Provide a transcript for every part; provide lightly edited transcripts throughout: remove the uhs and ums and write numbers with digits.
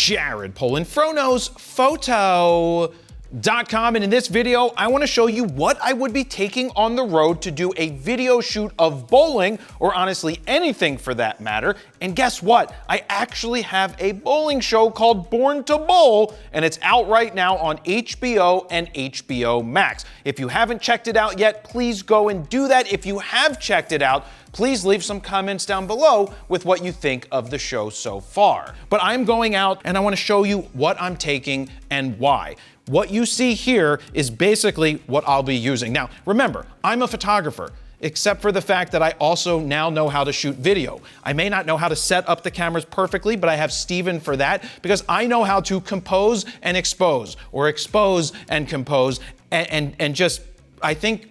Jared Polin, FroKnowsPhoto.com, and in this video, I want to show you what I would be taking on the road to do a video shoot of bowling, or honestly anything for that matter. And guess what? I actually have a bowling show called Born to Bowl, and it's out right now on HBO and HBO Max. If you haven't checked it out yet, please go and do that. If you have checked it out, please leave some comments down below with what you think of the show so far. But I'm going out and I want to show you what I'm taking and why. What you see here is basically what I'll be using. Now, remember, I'm a photographer, except for the fact that I also now know how to shoot video. I may not know how to set up the cameras perfectly, but I have Steven for that because I know how to compose and expose, or expose and compose, and just, I think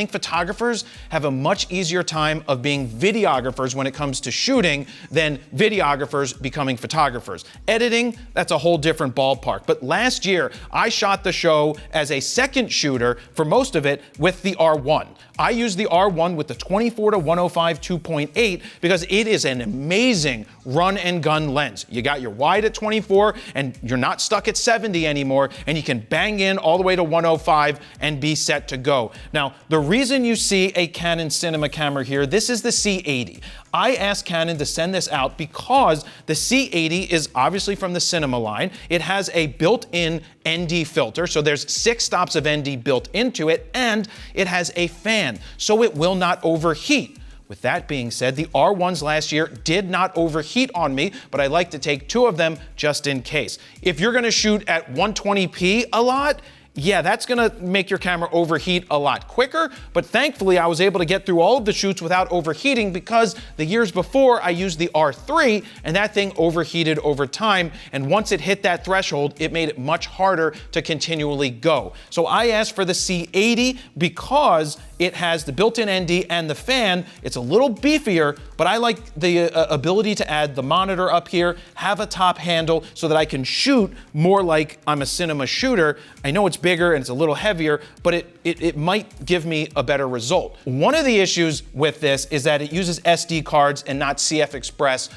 photographers have a much easier time of being videographers when it comes to shooting than videographers becoming photographers. Editing, that's a whole different ballpark. But last year, I shot the show as a second shooter for most of it with the R1. I used the R1 with the 24-105 2.8 because it is an amazing run and gun lens. You got your wide at 24 and you're not stuck at 70 anymore, and you can bang in all the way to 105 and be set to go. Now, the reason you see a Canon cinema camera here, this is the C80. I asked Canon to send this out because the C80 is obviously from the cinema line. It has a built-in ND filter, so there's 6 stops of ND built into it, and it has a fan, so it will not overheat. With that being said, the R1s last year did not overheat on me, but I like to take 2 of them just in case. If you're gonna shoot at 120p a lot, yeah, that's gonna make your camera overheat a lot quicker, but thankfully I was able to get through all of the shoots without overheating because the years before I used the R3 and that thing overheated over time, and once it hit that threshold, it made it much harder to continually go. So I asked for the C80 because it has the built-in ND and the fan. It's a little beefier, but I like the ability to add the monitor up here, have a top handle so that I can shoot more like I'm a cinema shooter. I know it's bigger and it's a little heavier, but it might give me a better result. One of the issues with this is that it uses SD cards and not CF Express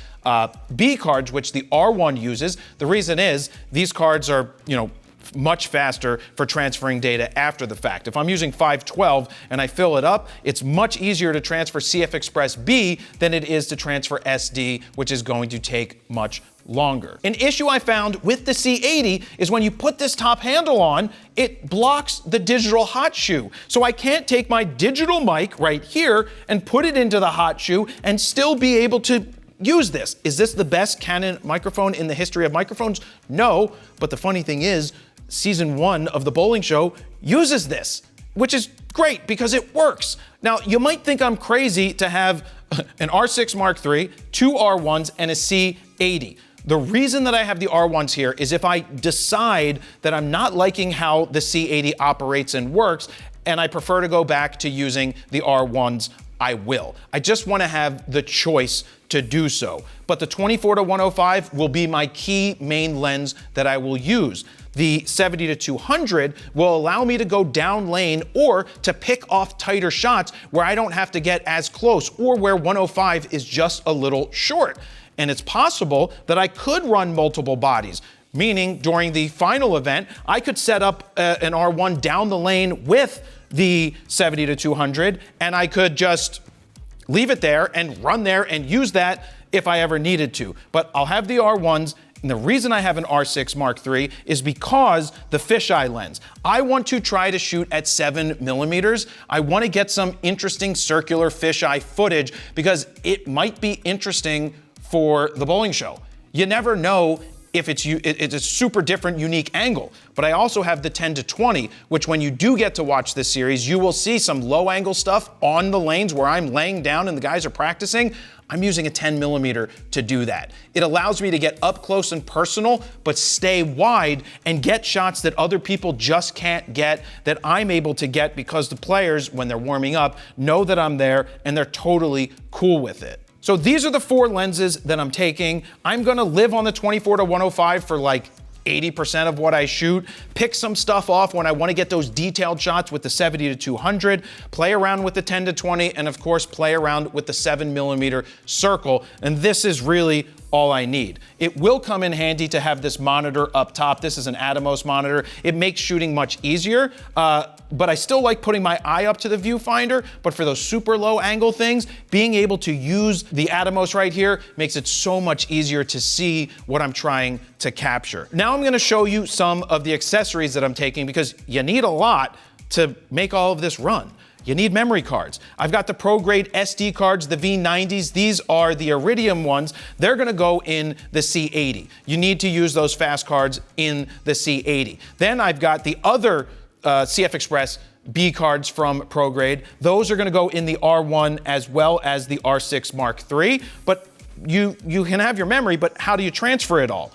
B cards, which the R1 uses. The reason is these cards are, much faster for transferring data after the fact. If I'm using 512 and I fill it up, it's much easier to transfer CF Express B than it is to transfer SD, which is going to take much longer. An issue I found with the C80 is when you put this top handle on, it blocks the digital hot shoe. So I can't take my digital mic right here and put it into the hot shoe and still be able to use this. Is this the best Canon microphone in the history of microphones? No, but the funny thing is, season 1 of the bowling show uses this, which is great because it works. Now, you might think I'm crazy to have an R6 Mark III, 2 R1s, and a C80. The reason that I have the R1s here is if I decide that I'm not liking how the C80 operates and works, and I prefer to go back to using the R1s, I will. I just want to have the choice to do so. But the 24-105 will be my key main lens that I will use. The 70-200 will allow me to go down lane or to pick off tighter shots where I don't have to get as close, or where 105 is just a little short. And it's possible that I could run multiple bodies, meaning during the final event, I could set up an R1 down the lane with the 70-200, and I could just leave it there and run there and use that if I ever needed to. But I'll have the R1s, and the reason I have an R6 Mark III is because the fisheye lens. I want to try to shoot at 7mm. I want to get some interesting circular fisheye footage because it might be interesting for the bowling show. You never know if it's a super different, unique angle. But I also have the 10-20, which when you do get to watch this series, you will see some low angle stuff on the lanes where I'm laying down and the guys are practicing. I'm using a 10mm to do that. It allows me to get up close and personal, but stay wide and get shots that other people just can't get, that I'm able to get because the players, when they're warming up, know that I'm there and they're totally cool with it. So these are the 4 lenses that I'm taking. I'm gonna live on the 24-105 for like 80% of what I shoot, pick some stuff off when I want to get those detailed shots with the 70-200, play around with the 10-20, and of course play around with the 7mm circle. And this is really all I need. It will come in handy to have this monitor up top. This is an Atomos monitor. It makes shooting much easier, but I still like putting my eye up to the viewfinder. But for those super low angle things, being able to use the Atomos right here makes it so much easier to see what I'm trying to capture. Now I'm gonna show you some of the accessories that I'm taking, because you need a lot to make all of this run. You need memory cards. I've got the pro-grade SD cards, the V90s. These are the Iridium ones. They're gonna go in the C80. You need to use those fast cards in the C80. Then I've got the other CF Express B cards from ProGrade. Those are gonna go in the R1 as well as the R6 Mark III. But you can have your memory, but how do you transfer it all?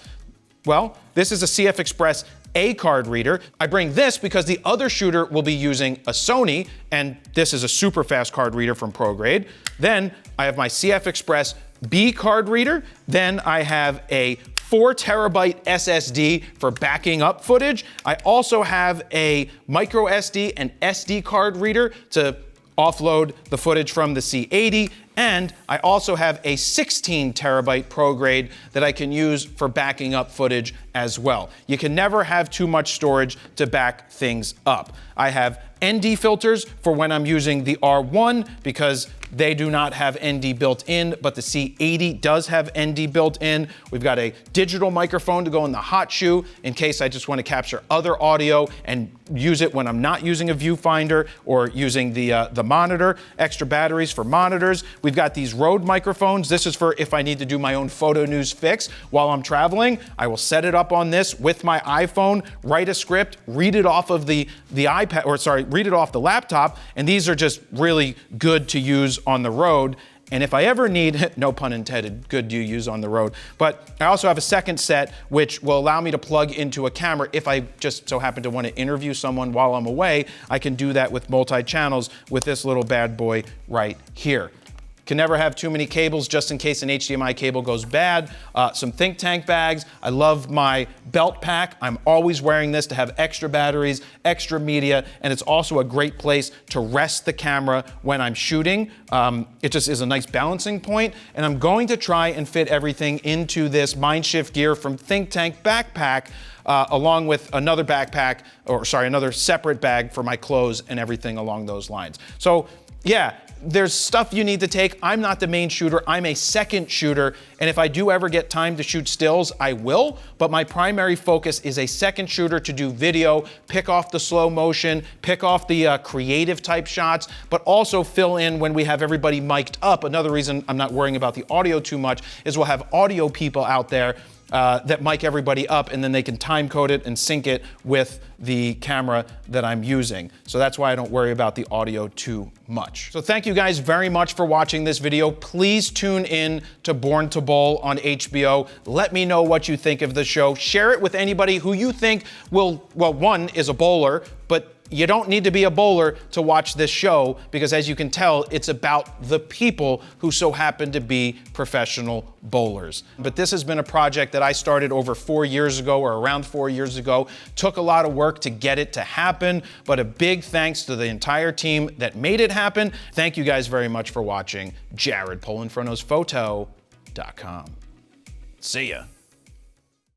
Well, this is a CF Express A card reader. I bring this because the other shooter will be using a Sony, and this is a super fast card reader from ProGrade. Then I have my CF Express B card reader. Then I have a 4 terabyte SSD for backing up footage. I also have a micro SD and SD card reader to offload the footage from the C80. And I also have a 16 terabyte ProGrade that I can use for backing up footage as well. You can never have too much storage to back things up. I have ND filters for when I'm using the R1 because they do not have ND built in, but the C80 does have ND built in. We've got a digital microphone to go in the hot shoe in case I just want to capture other audio and use it when I'm not using a viewfinder or using the monitor. Extra batteries for monitors. We've got these Rode microphones. This is for if I need to do my own photo news fix while I'm traveling. I will set it up on this with my iPhone, write a script, read it off of the iPad, or sorry, read it off the laptop, and these are just really good to use on the road. And if I ever need, no pun intended, good to use on the road, but I also have a second set which will allow me to plug into a camera if I just so happen to want to interview someone while I'm away. I can do that with multi-channels with this little bad boy right here. Can never have too many cables just in case an HDMI cable goes bad. Some think tank bags. I love my belt pack. I'm always wearing this to have extra batteries, extra media, and it's also a great place to rest the camera when I'm shooting. It just is a nice balancing point, and I'm going to try and fit everything into this Mindshift gear from Think Tank backpack, along with another backpack, or sorry, another separate bag for my clothes and everything along those lines. So yeah, there's stuff you need to take. I'm not the main shooter, I'm a second shooter, and if I do ever get time to shoot stills, I will, but my primary focus is a second shooter to do video, pick off the slow motion, pick off the creative type shots, but also fill in when we have everybody mic'd up. Another reason I'm not worrying about the audio too much is we'll have audio people out there that mic everybody up, and then they can time code it and sync it with the camera that I'm using. So that's why I don't worry about the audio too much. So thank you guys very much for watching this video. Please tune in to Born to Bowl on HBO. Let me know what you think of the show. Share it with anybody who you think will, well, one is a bowler, but you don't need to be a bowler to watch this show, because as you can tell, it's about the people who so happen to be professional bowlers. But this has been a project that I started over 4 years ago, or around 4 years ago. Took a lot of work to get it to happen, but a big thanks to the entire team that made it happen. Thank you guys very much for watching. Jared, PolinFrontosPhoto.com. See ya.